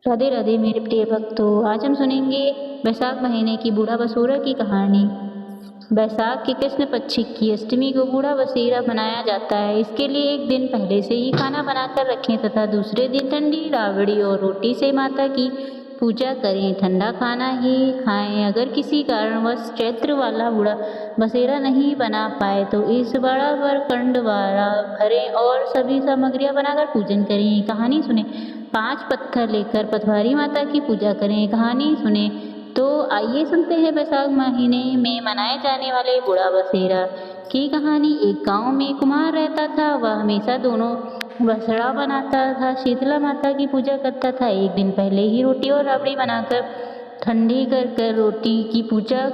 राधे राधे मेरे प्रिय भक्तों, आज हम सुनेंगे बैसाख महीने की बूढ़ा बसूरा की कहानी। बैसाख के कृष्ण पक्ष की अष्टमी को बूढ़ा बसेरा मनाया जाता है। इसके लिए एक दिन पहले से ही खाना बनाकर रखें तथा दूसरे दिन ठंडी राबड़ी और रोटी से माता की पूजा करें। ठंडा खाना ही खाएं। अगर किसी कारणवश चैत्र वाला बूढ़ा बसेरा नहीं बना पाए तो इस बड़ा कंडवारा भरें और सभी सामग्रियां बनाकर पूजन करें। कहानी सुने। 5 पत्थर लेकर पथवारी माता की पूजा करें। कहानी सुने तो आइए सुनते हैं बैसाख महीने में मनाए जाने वाले बूढ़ा बसेरा की कहानी। एक गांव में कुम्हार रहता था। वह हमेशा दोनों बसड़ा बनाता था, शीतला माता की पूजा करता था। एक दिन पहले ही रोटी और राबड़ी बनाकर ठंडी कर रोटी की पूजा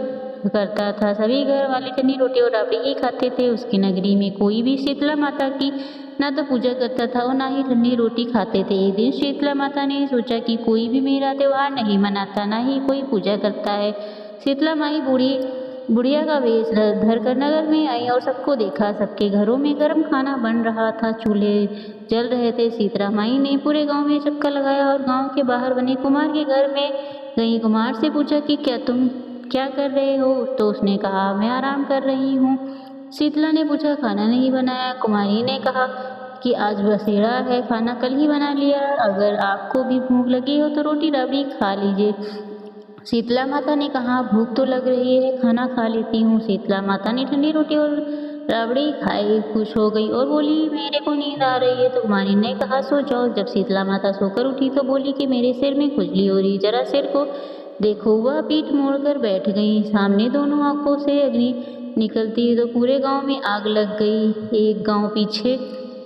करता था। सभी घर वाले ठंडी रोटी और राबड़ी ही खाते थे। उसकी नगरी में कोई भी शीतला माता की ना तो पूजा करता था और ना ही ठंडी रोटी खाते थे। एक दिन शीतला माता ने सोचा कि कोई भी मेरा त्योहार नहीं मनाता, ना ही कोई पूजा करता है। शीतला माई बुढ़िया का वेश धरकर नगर में आई और सबको देखा। सबके घरों में गर्म खाना बन रहा था, चूल्हे जल रहे थे। शीतला माई ने पूरे गांव में चक्कर लगाया और गांव के बाहर बने कुमार के घर में गई। कुमार से पूछा कि तुम क्या कर रहे हो? तो उसने कहा, मैं आराम कर रही हूँ। शीतला ने पूछा, खाना नहीं बनाया? कुमारी ने कहा कि आज बसेरा है, खाना कल ही बना लिया। अगर आपको भी भूख लगी हो तो रोटी राबड़ी खा लीजिए। शीतला माता ने कहा, भूख तो लग रही है, खाना खा लेती हूँ। शीतला माता ने ठंडी रोटी और राबड़ी खाई, खुश हो गई और बोली, मेरे को नींद आ रही है। तो कुमारी ने कहा, सो जाओ। जब शीतला माता सोकर उठी तो बोली कि मेरे सिर में खुजली हो रही, जरा सिर को देखो। वह पीठ मोड़कर बैठ गई। सामने दोनों आंखों से अग्नि निकलती तो पूरे गांव में आग लग गई। एक गांव पीछे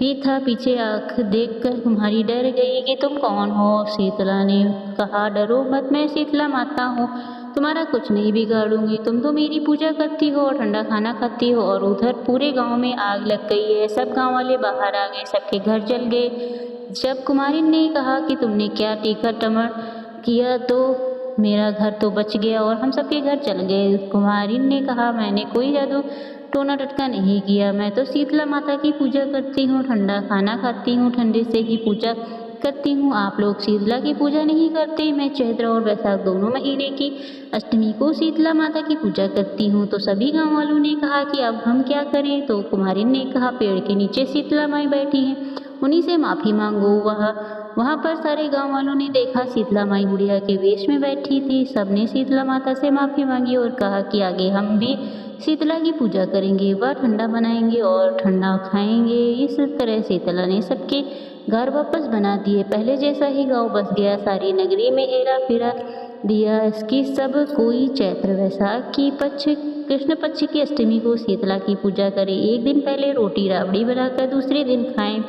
भी था। पीछे आंख देखकर कुम्हारी डर गई कि तुम कौन हो? शीतला ने कहा, डरो मत, मैं शीतला माता हूँ, तुम्हारा कुछ नहीं बिगाड़ूंगी। तुम तो मेरी पूजा करती हो और ठंडा खाना खाती हो। और उधर पूरे गांव में आग लग गई है। सब गांव वाले बाहर आ गए, सबके घर जल गए। जब कुमारी ने कहा कि तुमने क्या टीका टमर किया तो मेरा घर तो बच गया और हम सबके घर चल गए। कुमारी ने कहा, मैंने कोई जादू टोना टटका नहीं किया, मैं तो शीतला माता की पूजा करती हूँ, ठंडा खाना खाती हूँ, ठंडे से ही पूजा करती हूँ। आप लोग शीतला की पूजा नहीं करते। मैं चैत्र और बैसाख दोनों महीने की अष्टमी को शीतला माता की पूजा करती हूँ। तो सभी गांव वालों ने कहा कि अब हम क्या करें? तो कुमारी ने कहा, पेड़ के नीचे शीतला माई बैठी हैं, उन्हीं से माफ़ी मांगो। वहाँ पर सारे गांव वालों ने देखा शीतला माई बुढ़िया के वेश में बैठी थी। सबने शीतला माता से माफ़ी मांगी और कहा कि आगे हम भी शीतला की पूजा करेंगे, वह ठंडा बनाएंगे और ठंडा खाएंगे। इस तरह शीतला ने सबके घर वापस बना दिए, पहले जैसा ही गांव बस गया। सारी नगरी में हेरा फेरा दिया इसकी सब कोई चैत्र वैसाख की कृष्ण पक्ष की अष्टमी को शीतला की पूजा करे। एक दिन पहले रोटी राबड़ी बनाकर दूसरे दिन खाएं।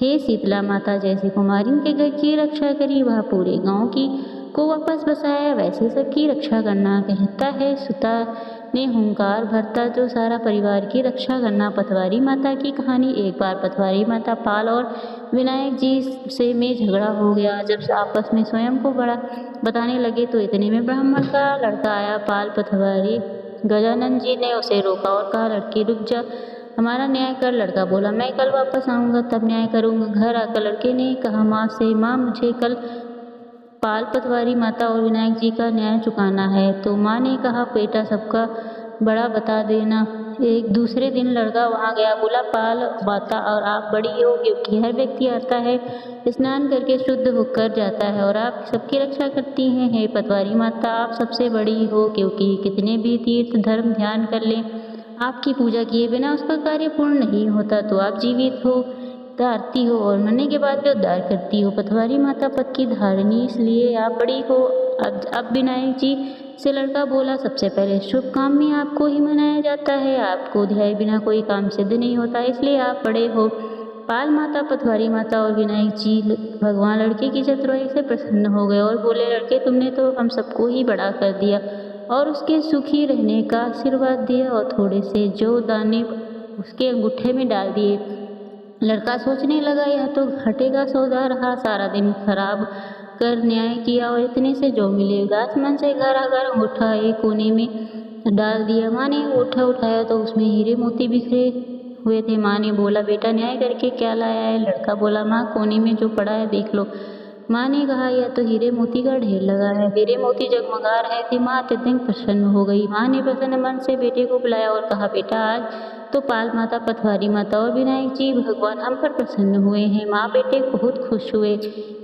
हे शीतला माता, जैसे कुमारी के घर की रक्षा करी, वह पूरे गांव की को वापस बसाया, वैसे सबकी रक्षा करना। कहता है सुता ने हुंकार भरता जो सारा परिवार की रक्षा करना। पथवारी माता की कहानी। एक बार पथवारी माता पाल और विनायक जी से में झगड़ा हो गया। जब आपस में स्वयं को बड़ा बताने लगे तो इतने में ब्राह्मण का लड़का आया। पाल पथवारी गजानंद जी ने उसे रोका और कहा, लड़की रुक जा, हमारा न्याय कर। लड़का बोला, मैं कल वापस आऊँगा तब न्याय करूँगा। घर आकर लड़के ने कहा माँ से, माँ मुझे कल पाल पटवारी माता और विनायक जी का न्याय चुकाना है। तो माँ ने कहा, बेटा सबका बड़ा बता देना। एक दूसरे दिन लड़का वहाँ गया, बोला, पाल माता और आप बड़ी हो, क्योंकि हर व्यक्ति आता है स्नान करके शुद्ध होकर जाता है और आप सबकी रक्षा करती हैं। हे पटवारी माता, आप सबसे बड़ी हो, क्योंकि कितने भी तीर्थ धर्म ध्यान कर लें, आपकी पूजा किए बिना उसका कार्य पूर्ण नहीं होता। तो आप जीवित हो, धारती हो और मरने के बाद भी उद्धार करती हो। पटवारी माता पद की धारणी, इसलिए आप बड़ी हो। अब विनायक जी से लड़का बोला, सबसे पहले शुभ काम में आपको ही मनाया जाता है, आपको ध्याए बिना कोई काम सिद्ध नहीं होता, इसलिए आप बड़े हो। पाल माता, पटवारी माता और विनायक जी भगवान लड़के की चतुराई से प्रसन्न हो गए और बोले, लड़के तुमने तो हम सबको ही बड़ा कर दिया और उसके सुखी रहने का आशीर्वाद दिया और थोड़े से जो दाने उसके अंगूठे में डाल दिए। लड़का सोचने लगा, यह तो घाटे का सौदा रहा, सारा दिन खराब कर न्याय किया और इतने से जो मिलेगा। आसमान से घर आकर अंगूठा एक कोने में डाल दिया। माँ ने अंगूठा उठाया तो उसमें हीरे मोती बिखरे हुए थे। माँ ने बोला, बेटा न्याय करके क्या लाया है? लड़का बोला, माँ कोने में जो पड़ा है देख लो। माँ ने कहा, यह तो हीरे मोती का ढेर लगा है। हीरे मोती जगमगा रहे थे। माँ अत्यधिक प्रसन्न हो गई। माँ ने प्रसन्न मन से बेटे को बुलाया और कहा, बेटा, आज तो पाल माता, पटवारी माता और विनायक जी भगवान हम पर प्रसन्न हुए हैं। माँ बेटे बहुत खुश हुए।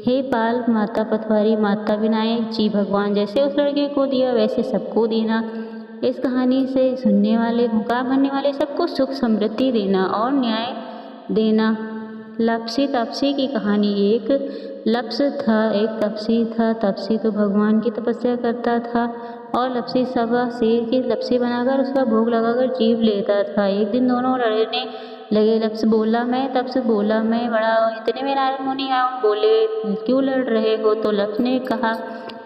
हे पाल माता, पटवारी माता, विनायक जी भगवान, जैसे उस लड़के को दिया वैसे सबको देना। इस कहानी से सुनने वाले, मुकाम भरने वाले सबको सुख समृद्धि देना और न्याय देना। लप्सी तपसी की कहानी। एक लप्स था, एक तपसी था। तपसी तो भगवान की तपस्या करता था और लप्सी सवा शेर की लप्सी बनाकर उसका भोग लगाकर जीव लेता था। एक दिन दोनों लड़ने लगे। लप्स बोला, मैं, तप्स बोला, मैं बड़ा हूँ। इतने में नारद मुनि आए, बोले, क्यों लड़ रहे हो? तो लप्स ने कहा,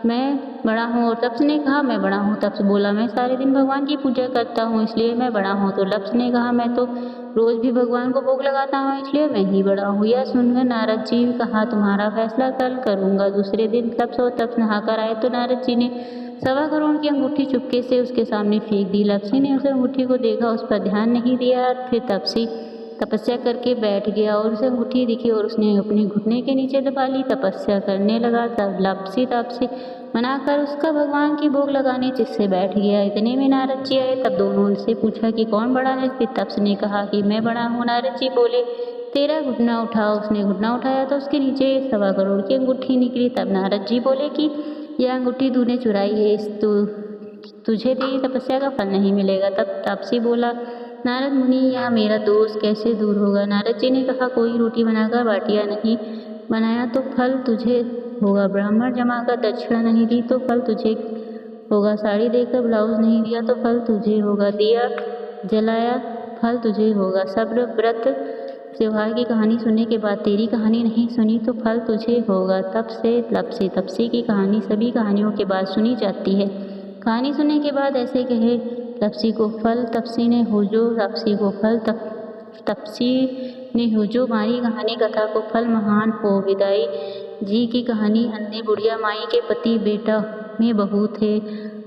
मैं बड़ा हूँ, और तप्स ने कहा, मैं बड़ा हूँ। तप्स बोला, मैं सारे दिन भगवान की पूजा करता हूँ, इसलिए मैं बड़ा हूँ। तो लप्स ने कहा, मैं तो रोज भी भगवान को भोग लगाता हूँ, इसलिए मैं ही बड़ा हूँ। यह सुनकर नारद जी कहा, तुम्हारा फैसला कल करूँगा। दूसरे दिन लप्स और तप्स नहाकर आए तो नारद जी ने 1.25 करोड़ की अंगूठी चुपके से उसके सामने फेंक दी। लप्सी ने उस अंगूठी को देखा, उस पर ध्यान नहीं दिया। फिर तपसी तपस्या करके बैठ गया और उसे अंगूठी दिखी और उसने अपने घुटने के नीचे दबा ली। तपस्या करने लगा। तब लप्सी तपसी मनाकर उसका भगवान की भोग लगाने जिससे बैठ गया। इतने में नारद जी आए। तब दोनों उनसे पूछा कि कौन बड़ा है? फिर तप्स ने कहा कि मैं बड़ा हूँ। नारद जी बोले, तेरा घुटना उठाओ। उसने घुटना उठाया तो उसके नीचे 1.25 करोड़ की अंगूठी निकली। तब नारद जी बोले कि यह अंगूठी तूने चुराई है, तुझे तेरी तपस्या का फल नहीं मिलेगा। तब तपसी बोला, नारद मुनि, यह मेरा दोष कैसे दूर होगा? नारद जी ने कहा, कोई रोटी बनाकर बाटियाँ नहीं बनाया तो फल तुझे होगा। ब्राह्मण जमाकर दक्षिणा नहीं दी तो फल तुझे होगा। साड़ी देकर ब्लाउज नहीं दिया तो फल तुझे होगा। दिया जलाया, फल तुझे होगा। सब्र, व्रत, त्योहार की कहानी सुनने के बाद तेरी कहानी नहीं सुनी तो फल तुझे होगा। तब से लप्सी तपसी की कहानी सभी कहानियों के बाद सुनी जाती है। कहानी सुनने के बाद ऐसे कहे, लप्सी को फल तपसी ने हुजो, तपसी को फल तपसी ने हुजो। मारी कहानी कथा को फल महान हो। विदाई जी की कहानी। अन्य बुढ़िया माई के पति बेटा में बहू थे।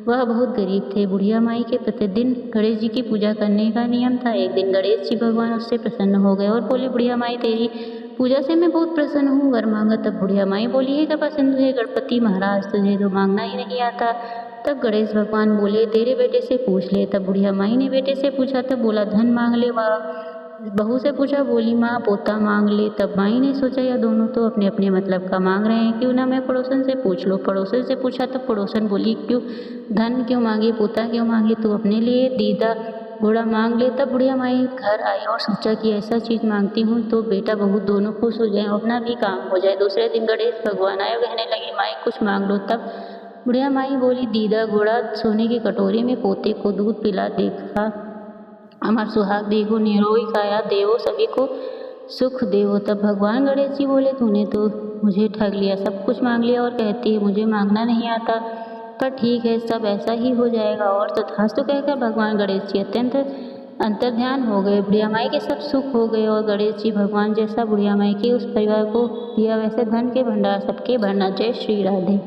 वह बहुत गरीब थे। बुढ़िया माई के प्रतिदिन गणेश जी की पूजा करने का नियम था। एक दिन गणेश जी भगवान उससे प्रसन्न हो गए और बोले, बुढ़िया माई, तेरी पूजा से मैं बहुत प्रसन्न हूँ, वर मांगा। तब बुढ़िया माई बोली, हे कृपा सिंधु, हे गणपति महाराज, तुझे तो मांगना ही नहीं आता। तब गणेश भगवान बोले, तेरे बेटे से पूछ ले। तब बुढ़िया माई ने बेटे से पूछा। तब बोला, धन मांग ले। बहू से पूछा, बोली, माँ, पोता मांग ले। तब माई ने सोचा, यह दोनों तो अपने अपने मतलब का मांग रहे हैं, क्यों ना मैं पड़ोसन से पूछ लो। पड़ोसन से पूछा। तब पड़ोसन बोली, क्यों धन क्यों मांगे, पोता क्यों मांगे? तू अपने लिए दीदा घोड़ा मांग ले। तब बुढ़िया माई घर आई और सोचा कि ऐसा चीज़ मांगती हूँ तो बेटा बहू दोनों खुश हो जाए, अपना भी काम हो जाए। दूसरे दिन गणेश भगवान आए, कहने लगे, माई कुछ मांग लो। तब बुढ़िया माई बोली, दीदा घोड़ा, सोने की कटोरी में पोते को दूध पिला देखा, अमर सुहाग देगो, निरोगी काया देवो, सभी को सुख देवो। तब भगवान गणेश जी बोले, तूने तो मुझे ठग लिया, सब कुछ मांग लिया और कहती है मुझे मांगना नहीं आता। पर ठीक है, सब ऐसा ही हो जाएगा। और तथास्तु कहकर भगवान गणेश जी अत्यंत अंतर्ध्यान हो गए। बुढ़िया माई के सब सुख हो गए और गणेश जी भगवान जैसा बुढ़िया माई के उस परिवार को दिया वैसे धन के भंडार सबके भरना। जय श्री राधे।